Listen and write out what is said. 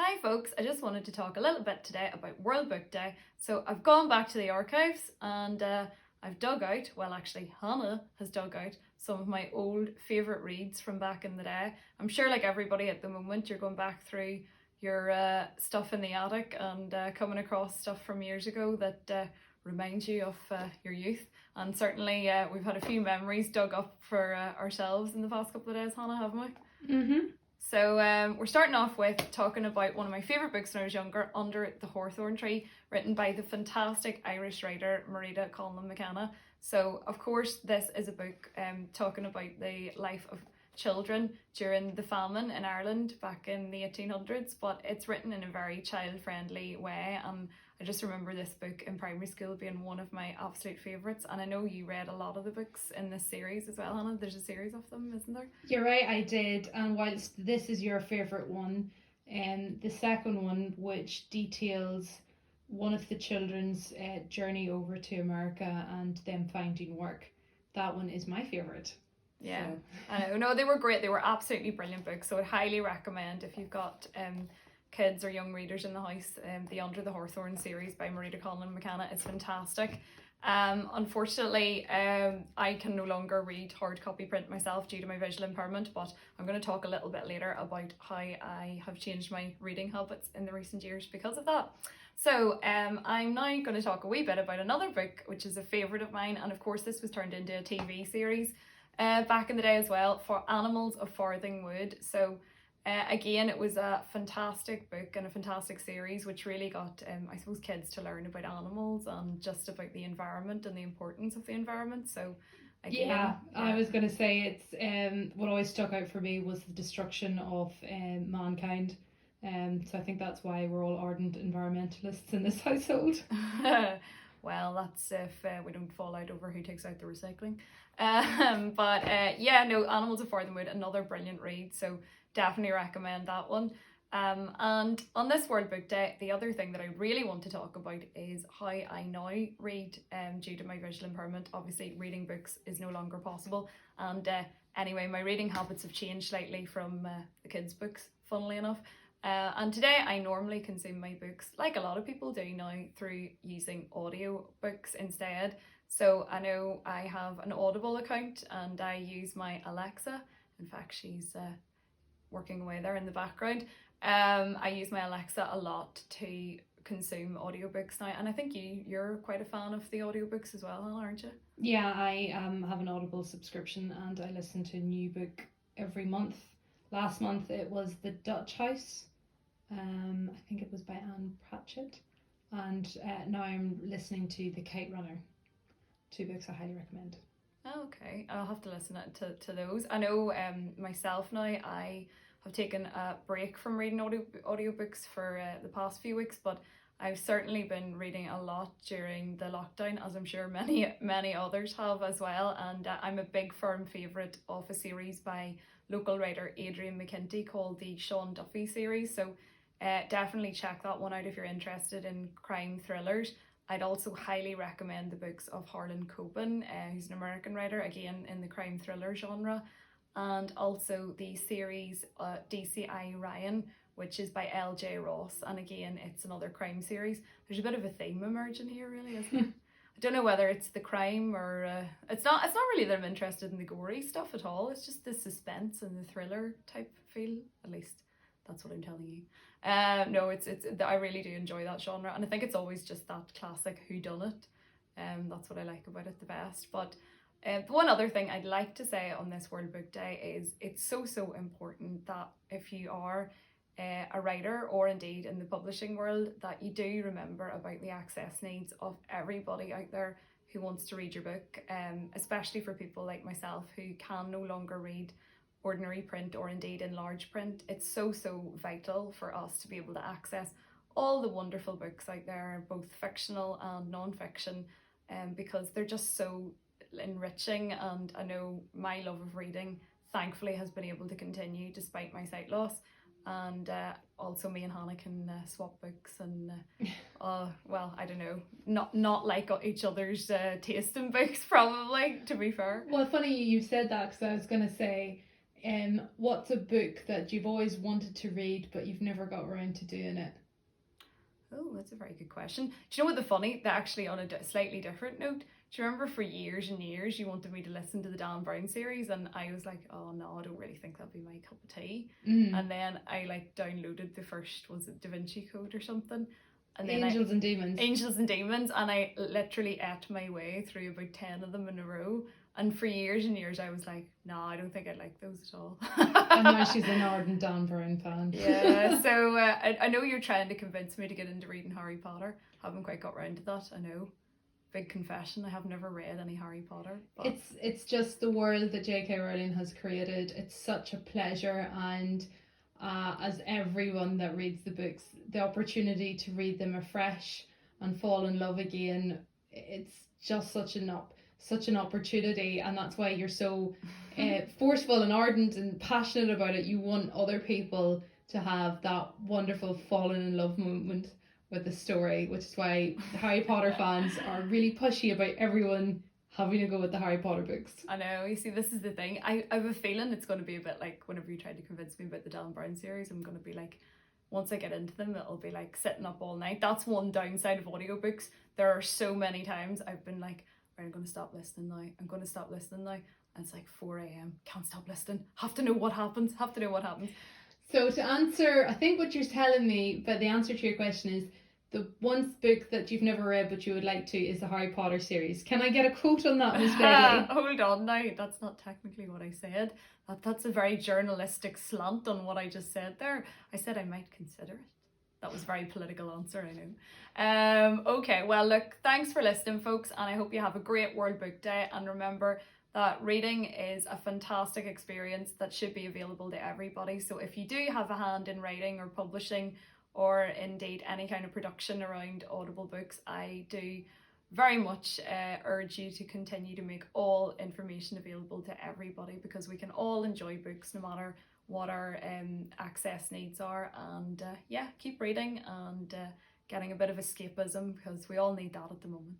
Hi folks, I just wanted to talk a little bit today about World Book Day. So I've gone back to the archives and I've dug out, well actually Hannah has dug out some of my old favourite reads from back in the day. I'm sure like everybody at the moment you're going back through your stuff in the attic and coming across stuff from years ago that reminds you of your youth. And certainly we've had a few memories dug up for ourselves in the past couple of days, Hannah, haven't we? Mm-hmm. So we're starting off with talking about one of my favourite books when I was younger, Under the Hawthorn Tree, written by the fantastic Irish writer Marita Conlon McKenna. So of course this is a book talking about the life of children during the famine in Ireland back in the 1800s, but it's written in a very child-friendly way, and I just remember this book in primary school being one of my absolute favourites, and I know you read a lot of the books in this series as well, Hannah. There's a series of them, isn't there? You're right, I did. And whilst this is your favourite one, the second one, which details one of the children's journey over to America and them finding work, that one is my favourite. Yeah, so. I know. No, they were great. They were absolutely brilliant books. So I'd highly recommend if you've got kids or young readers in the house, the Under the Hawthorn series by Marita Conlon McKenna is fantastic. Unfortunately, I can no longer read hard copy print myself due to my visual impairment, but I'm going to talk a little bit later about how I have changed my reading habits in the recent years because of that. So I'm now going to talk a wee bit about another book which is a favourite of mine, and of course this was turned into a TV series back in the day as well, for Animals of Farthing Wood. So again, it was a fantastic book and a fantastic series which really got I suppose kids to learn about animals and just about the environment and the importance of the environment. So again, I was going to say it's what always stuck out for me was the destruction of mankind. So I think that's why we're all ardent environmentalists in this household. Well, that's if we don't fall out over who takes out the recycling. But Animals of Farthing Wood, another brilliant read, so definitely recommend that one. And on this World Book Day, the other thing that I really want to talk about is how I now read due to my visual impairment. Obviously, reading books is no longer possible, and anyway, my reading habits have changed slightly from the kids' books, funnily enough. And today I normally consume my books, like a lot of people do now, through using audio books instead. So I know I have an Audible account and I use my Alexa. In fact, she's working away there in the background. I use my Alexa a lot to consume audiobooks now, and I think you're quite a fan of the audiobooks as well, aren't you? Yeah, I have an Audible subscription and I listen to a new book every month. Last month it was The Dutch House. I think it was by Anne Pratchett, and now I'm listening to The Kite Runner. 2 books I highly recommend. Oh, okay, I'll have to listen to those. I know myself now, I have taken a break from reading audiobooks for the past few weeks, but I've certainly been reading a lot during the lockdown, as I'm sure many others have as well, and I'm a big firm favourite of a series by local writer Adrian McKinty called the Sean Duffy series, so definitely check that one out if you're interested in crime thrillers. I'd also highly recommend the books of Harlan Copen, who's an American writer, again in the crime thriller genre, and also the series DCI Ryan, which is by L.J. Ross, and again it's another crime series. There's a bit of a theme emerging here, really, isn't it? I don't know whether it's the crime or it's not really that I'm interested in the gory stuff at all. It's just the suspense and the thriller type feel, at least that's what I'm telling you. No, it's I really do enjoy that genre, and I think it's always just that classic whodunit. That's what I like about it the best. But the one other thing I'd like to say on this World Book Day is it's so important that if you are a writer or indeed in the publishing world, that you do remember about the access needs of everybody out there who wants to read your book, especially for people like myself who can no longer read ordinary print or indeed in large print. It's so vital for us to be able to access all the wonderful books out there, both fictional and non-fiction, because they're just so enriching, and I know my love of reading thankfully has been able to continue despite my sight loss. And also me and Hannah can swap books and well, I don't know, not like each other's taste in books, probably, to be fair. Well, funny you said that, because I was going to say What's a book that you've always wanted to read but you've never got around to doing it? Oh, that's a very good question. Do you know what the funny, that actually on a slightly different note, do you remember for years and years you wanted me to listen to the Dan Brown series, and I was like, oh no, I don't really think that'd be my cup of tea. And then I like downloaded the first, was it Da Vinci Code or something? And then Angels and Demons. Angels and Demons, and I literally ate my way through about 10 of them in a row. And for years and years I was like, no, I don't think I like those at all. And now she's an ardent Dan Brown fan. Yeah, so I know you're trying to convince me to get into reading Harry Potter. Haven't quite got round to that, I know. Big confession, I have never read any Harry Potter. But It's just the world that J.K. Rowling has created. It's such a pleasure, and as everyone that reads the books, the opportunity to read them afresh and fall in love again, it's just such an opportunity, and that's why you're so forceful and ardent and passionate about it. You want other people to have that wonderful falling in love moment with the story, which is why Harry Potter fans are really pushy about everyone having to go with the Harry Potter books. I know, you see, this is the thing. I have a feeling it's going to be a bit like whenever you tried to convince me about the Dan Brown series, I'm going to be like, once I get into them, it'll be like sitting up all night. That's one downside of audiobooks. There are so many times I've been like, right, I'm going to stop listening now. I'm going to stop listening now. And it's like 4 a.m. Can't stop listening. Have to know what happens. So to answer, I think what you're telling me, but the answer to your question is, the one book that you've never read but you would like to is the Harry Potter series. Can I get a quote on that, Miss Begley? Hold on now, that's not technically what I said. That's a very journalistic slant on what I just said there. I said I might consider it. That was a very political answer, I know. Okay, well look, thanks for listening folks, and I hope you have a great World Book Day, and remember that reading is a fantastic experience that should be available to everybody. So if you do have a hand in writing or publishing, or indeed any kind of production around Audible books, I do very much urge you to continue to make all information available to everybody, because we can all enjoy books no matter what our access needs are. And yeah, keep reading and getting a bit of escapism, because we all need that at the moment.